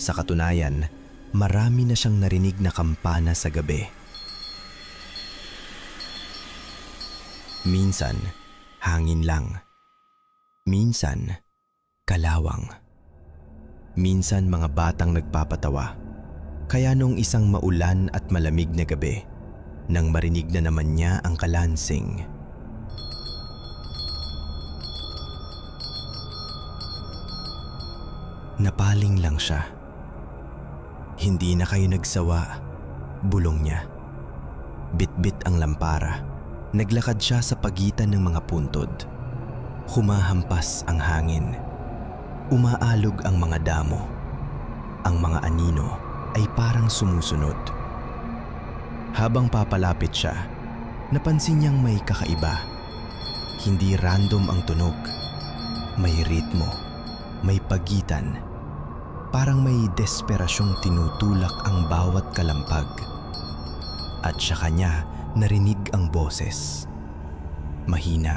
Sa katunayan, marami na siyang narinig na kampana sa gabi. Minsan, hangin lang. Minsan, kalawang. Minsan mga batang nagpapatawa. Kaya nung isang maulan at malamig na gabi, nang marinig na naman niya ang kalansing. Napaling lang siya. Hindi na kayo nagsawa, bulong niya. Bitbit ang lampara. Naglakad siya sa pagitan ng mga puntod. Humahampas ang hangin. Umaalog ang mga damo. Ang mga anino ay parang sumusunod. Habang papalapit siya, napansin niyang may kakaiba. Hindi random ang tunog. May ritmo, may pagitan. Parang may desperasyong tinutulak ang bawat kalampag. At sa kanya narinig ang boses. Mahina,